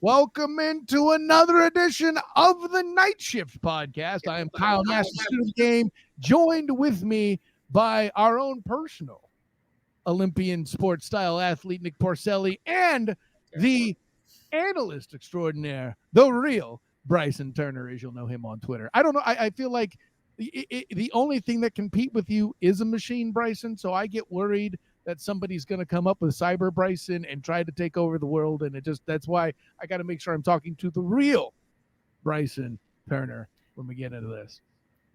Welcome into another edition of the Night Shift podcast. I am Kyle Nash, the student of the game, joined with me by our own personal Olympian sports style athlete, Nick Porcelli, and the analyst extraordinaire, the real Bryson Turner, as you'll know him on Twitter. I don't know. I feel like the only thing that compete with you is a machine, Bryson. So I get worried that somebody's going to come up with Cyber Bryson and try to take over the world. And that's why I got to make sure I'm talking to the real Bryson Turner when we get into this.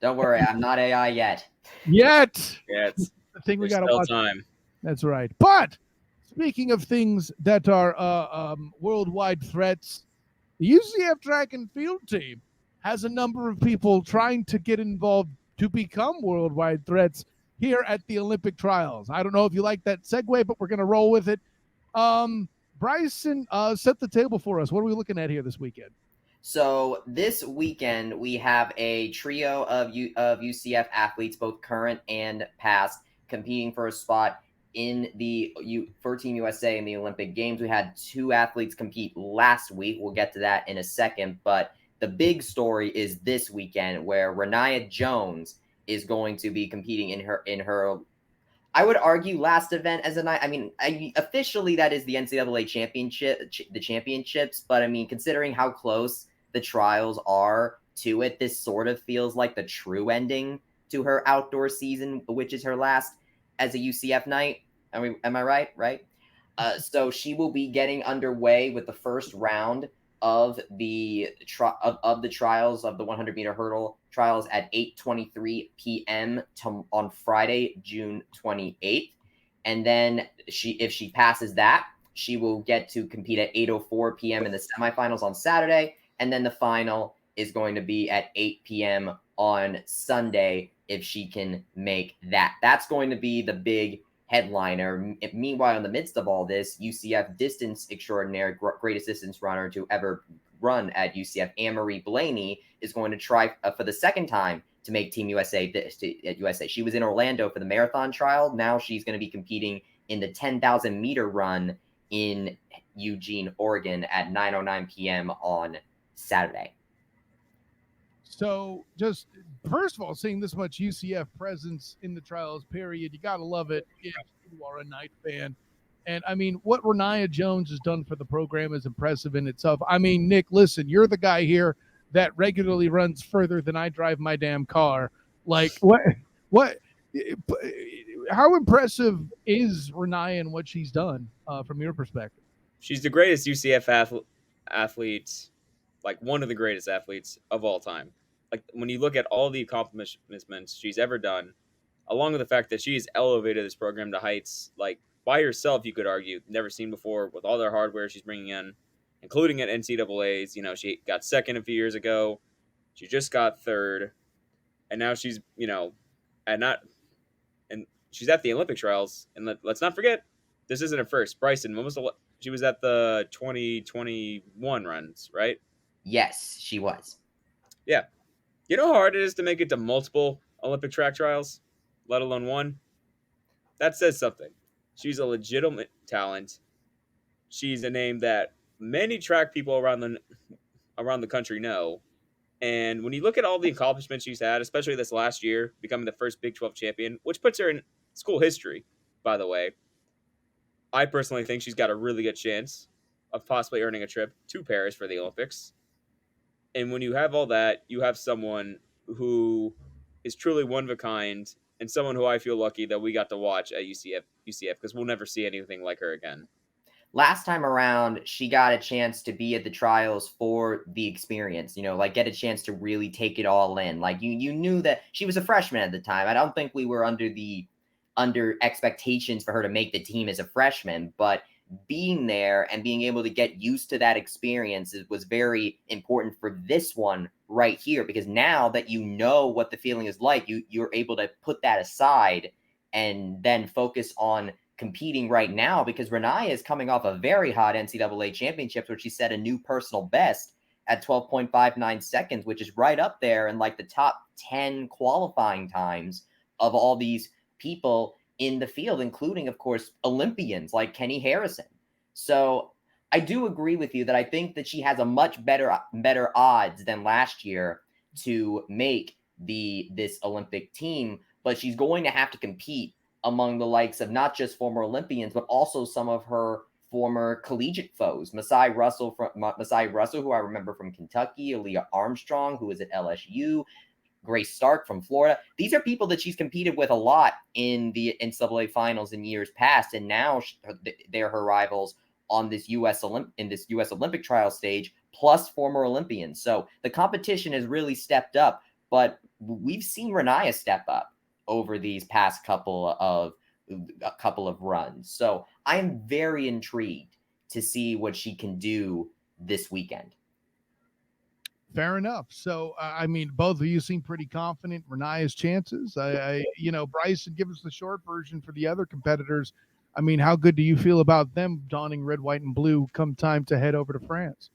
Don't worry, I'm not AI yet. Yet. Yeah, the thing we there's got to still watch. time. That's right. But speaking of things that are worldwide threats, the UCF track and field team has a number of people trying to get involved to become worldwide threats here at the Olympic trials. I don't know if you like that segue, but we're going to roll with it. Bryson, set the table for us. What are we looking at here this weekend? So this weekend, we have a trio of UCF athletes, both current and past, competing for a spot in for Team USA in the Olympic Games. We had two athletes compete last week. We'll get to that in a second. But the big story is this weekend, where Rayniah Jones is going to be competing in her I would argue last event as a night. Officially that is the NCAA championship, the championships. But I mean, considering how close the trials are to it, this sort of feels like the true ending to her outdoor season, which is her last as a UCF night. Am I right? Right. So she will be getting underway with the first round of the trials of the 100-meter hurdle trials at 8:23 p.m. on Friday, June 28th. And then if she passes that, she will get to compete at 8:04 p.m. in the semifinals on Saturday. And then the final is going to be at 8 p.m. on Sunday if she can make that. That's going to be the big headliner. Meanwhile, in the midst of all this, UCF distance extraordinaire, greatest distance runner to ever run at UCF, Anne-Marie Blaney, is going to try for the second time to make Team USA at USA. She was in Orlando for the marathon trial. Now she's going to be competing in the 10,000 meter run in Eugene, Oregon at 9:09 p.m. on Saturday. So just first of all, seeing this much UCF presence in the trials period, you got to love it if you are a Knight fan. And I mean, what Rayniah Jones has done for the program is impressive in itself. I mean, Nick, listen, you're the guy here that regularly runs further than I drive my damn car. Like what, how impressive is Rayniah and what she's done from your perspective? She's the greatest UCF athlete, like one of the greatest athletes of all time. Like when you look at all the accomplishments she's ever done, along with the fact that she's elevated this program to heights like by herself, you could argue, never seen before, with all their hardware she's bringing in, including at NCAAs. You know, she got second a few years ago. She just got third. And now she's, and she's at the Olympic trials. And let's not forget, this isn't her first. Bryson, she was at the 2021 runs, right? Yes, she was. Yeah. You know how hard it is to make it to multiple Olympic track trials, let alone one? That says something. She's a legitimate talent. She's a name that many track people around the country know. And when you look at all the accomplishments she's had, especially this last year, becoming the first Big 12 champion, which puts her in school history, by the way, I personally think she's got a really good chance of possibly earning a trip to Paris for the Olympics. And when you have all that, you have someone who is truly one of a kind and someone who I feel lucky that we got to watch at UCF because we'll never see anything like her again. Last time around, she got a chance to be at the trials for the experience, like get a chance to really take it all in. Like you knew that she was a freshman at the time. I don't think we were under expectations for her to make the team as a freshman, but being there and being able to get used to that experience was very important for this one right here, because now that you know what the feeling is like, you're able to put that aside and then focus on competing right now, because Rayniah is coming off a very hot NCAA championships where she set a new personal best at 12.59 seconds, which is right up there in like the top 10 qualifying times of all these people in the field, including, of course, Olympians like Kenny Harrison. So I do agree with you that I think that she has a much better odds than last year to make this Olympic team, but she's going to have to compete among the likes of not just former Olympians, but also some of her former collegiate foes. Masai Russell, who I remember from Kentucky, Aaliyah Armstrong, who was at LSU, Grace Stark from Florida. These are people that she's competed with a lot in the NCAA finals in years past, and now they're her rivals on this U.S. Olympic trial stage, plus former Olympians. So the competition has really stepped up, but we've seen Rayniah step up over these past couple of runs. So I am very intrigued to see what she can do this weekend. Fair enough. So, I mean, both of you seem pretty confident Rayniah's chances. Bryson, give us the short version for the other competitors. I mean, how good do you feel about them donning red, white, and blue come time to head over to France?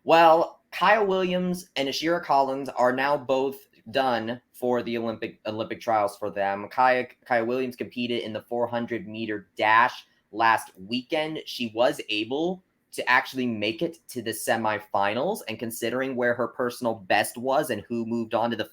Well, Kyle Williams and Ashira Collins are now both done for the Olympic trials for them. Kyle Williams competed in the 400-meter dash last weekend. She was able to actually make it to the semifinals, and considering where her personal best was and who moved on to the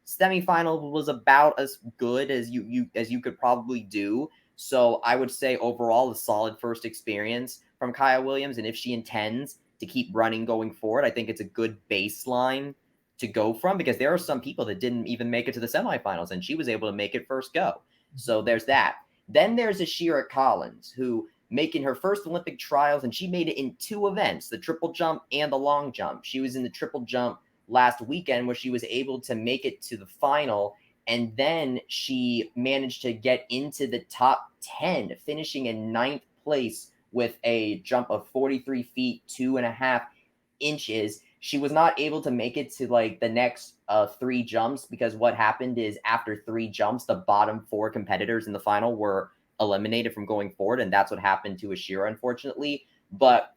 semifinal was about as good as you could probably do. So I would say overall a solid first experience from Kyle Williams, and if she intends to keep running going forward, I think it's a good baseline to go from, because there are some people that didn't even make it to the semifinals, and she was able to make it first go. So there's that. Then there's Ashira Collins, who making her first Olympic trials, and she made it in two events, the triple jump and the long jump. She was in the triple jump last weekend, where she was able to make it to the final, and then she managed to get into the top 10, finishing in 9th place with a jump of 43 feet, 2.5 inches. She was not able to make it to like the next 3 jumps, because what happened is after 3 jumps, the bottom 4 competitors in the final were eliminated from going forward, and that's what happened to Ashira, unfortunately. But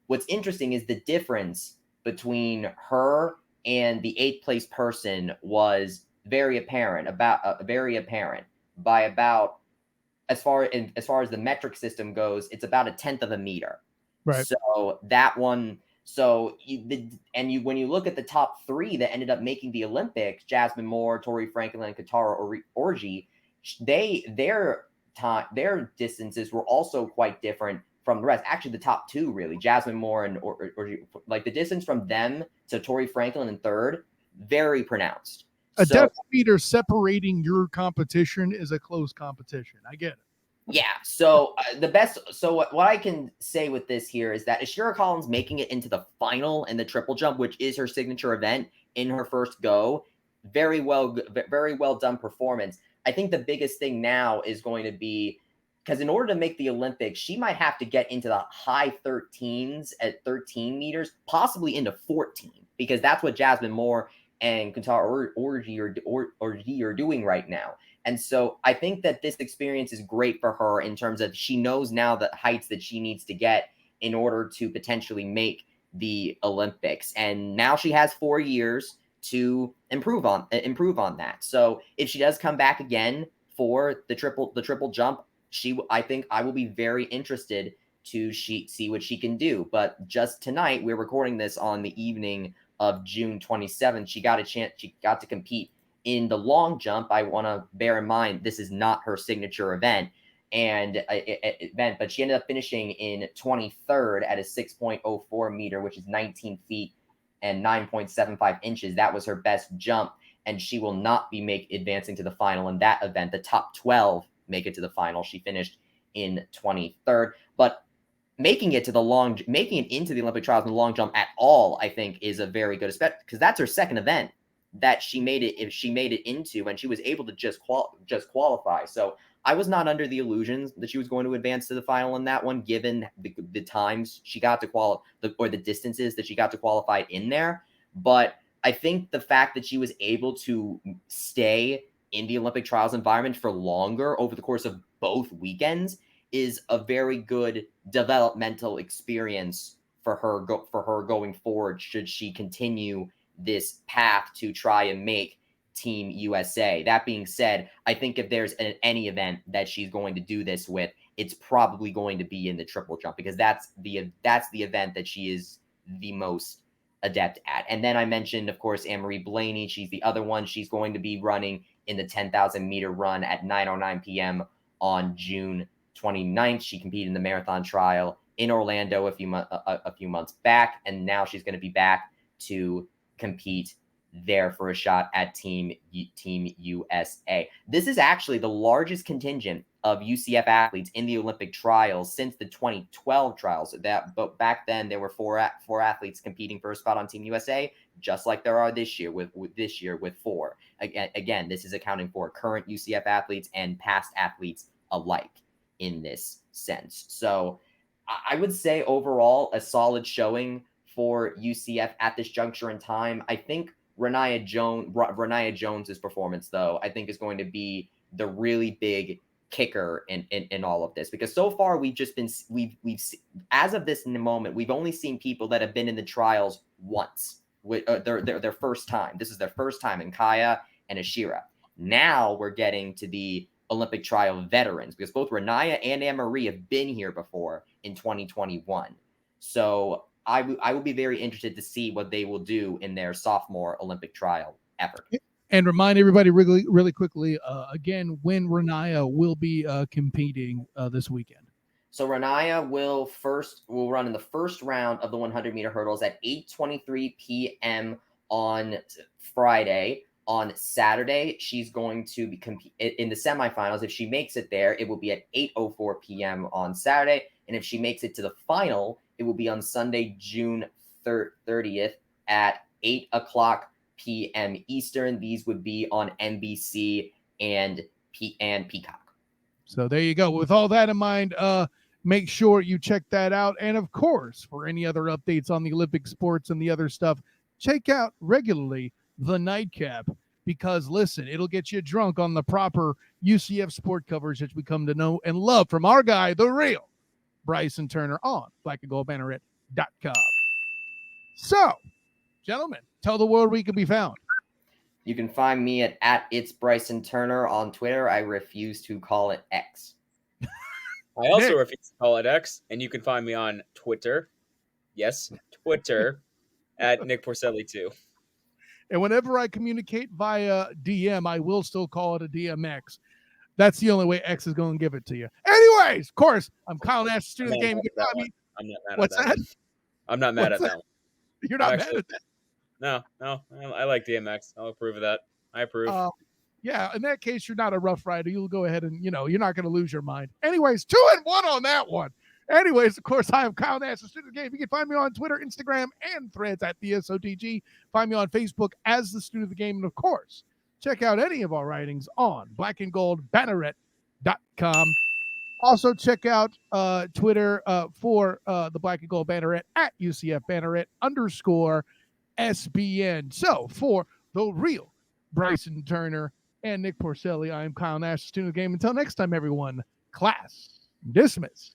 what's interesting is the difference between her and the 8th place person was very apparent. By about, as far as the metric system goes, it's about 1/10 of a meter. Right. So that one. So when you look at the top 3 that ended up making the Olympics, Jasmine Moore, Tori Franklin, and Katara Orji, their distances were also quite different from the rest. Actually, the top 2 really, Jasmine Moore and Orji, like the distance from them to Tori Franklin in 3rd, very pronounced. A decimeter separating your competition is a close competition. I get it. Yeah. So what I can say with this here is that Ashira Collins making it into the final in the triple jump, which is her signature event in her first go, very well done performance. I think the biggest thing now is going to be, because in order to make the Olympics, she might have to get into the high 13s at 13 meters, possibly into 14, because that's what Jasmine Moore and Katara Orji are doing right now. And so I think that this experience is great for her in terms of she knows now the heights that she needs to get in order to potentially make the Olympics. And now she has 4 years to improve on that. So if she does come back again for the triple jump, I think I will be very interested to see what she can do. But just tonight, we're recording this on the evening of June 27th. She got to compete in the long jump. I want to bear in mind this is not her signature event, but she ended up finishing in 23rd at a 6.04 meter, which is 19 feet and 9.75 inches. That was her best jump, and she will not be advancing to the final in that event. The top 12 make it to the final. She finished in 23rd, but making it into the Olympic trials in the long jump at all, I think, is a very good aspect, because that's her second event that she made it into, and she was able to just qualify. So I was not under the illusions that she was going to advance to the final in that one, given the times she got to qualify, or the distances that she got to qualify in there. But I think the fact that she was able to stay in the Olympic trials environment for longer over the course of both weekends is a very good developmental experience for her going forward, should she continue this path to try and make Team USA. That being said, I think if there's any event that she's going to do this with, it's probably going to be in the triple jump, because that's the event that she is the most adept at. And then I mentioned, of course, Anne-Marie Blaney. She's the other one. She's going to be running in the 10,000 meter run at 9:09 p.m. on June 29th. She competed in the marathon trial in Orlando a few months back, and now she's going to be back to compete there for a shot at Team USA. This is actually the largest contingent of UCF athletes in the Olympic trials since the 2012 trials. But back then there were four athletes competing for a spot on Team USA, just like there are this year with four. Again, this is accounting for current UCF athletes and past athletes alike in this sense. So I would say overall a solid showing for UCF at this juncture in time. I think Rayniah Jones's performance, though, I think is going to be the really big kicker in all of this, because so far we've as of this moment, we've only seen people that have been in the trials once, with their first time. This is their first time, in Kaya and Ashira. Now we're getting to the Olympic trial veterans, because both Rayniah and Anne-Marie have been here before in 2021. So I will be very interested to see what they will do in their sophomore Olympic trial effort. And remind everybody really quickly, again, when Rayniah will be competing this weekend. So Rayniah will run in the first round of the 100-meter hurdles at 8:23 p.m. on Friday. On Saturday, she's going to be compete in the semifinals. If she makes it there, it will be at 8:04 p.m. on Saturday. And if she makes it to the final, it will be on Sunday, June 30th at 8 o'clock p.m. Eastern. These would be on NBC and Peacock. So there you go. With all that in mind, make sure you check that out. And of course, for any other updates on the Olympic sports and the other stuff, check out regularly the Nightcap, because listen, it'll get you drunk on the proper UCF sport coverage that we come to know and love from our guy, the real Bryson Turner, on blackandgoldbanneret.com. So, gentlemen, tell the world where we can be found. You can find me at It's Bryson Turner on Twitter. I refuse to call it X. I also refuse to call it X, and you can find me on Twitter. Yes, Twitter at Nick Porcelli too. And whenever I communicate via DM, I will still call it a DMX. That's the only way X is going to give it to you. Anyways, of course, I'm Kyle Nash, student of the game. I'm not mad What's at that. that? I'm not mad at that one. You're not mad at that? No. I like DMX. I'll approve of that. I approve. Yeah, in that case, you're not a Rough Rider. You'll go ahead and, you're not going to lose your mind. Anyways, 2-1 on that one. Anyways, of course, I am Kyle Nash, the student of the game. You can find me on Twitter, Instagram, and Threads at the SOTG. Find me on Facebook as the student of the game. And, of course, check out any of our writings on blackandgoldbanneret.com. Also, check out Twitter for the Black and Gold Banneret at UCF Banneret _SBN. So, for the real Bryson Turner and Nick Porcelli, I am Kyle Nash, the student of the game. Until next time, everyone, class dismissed.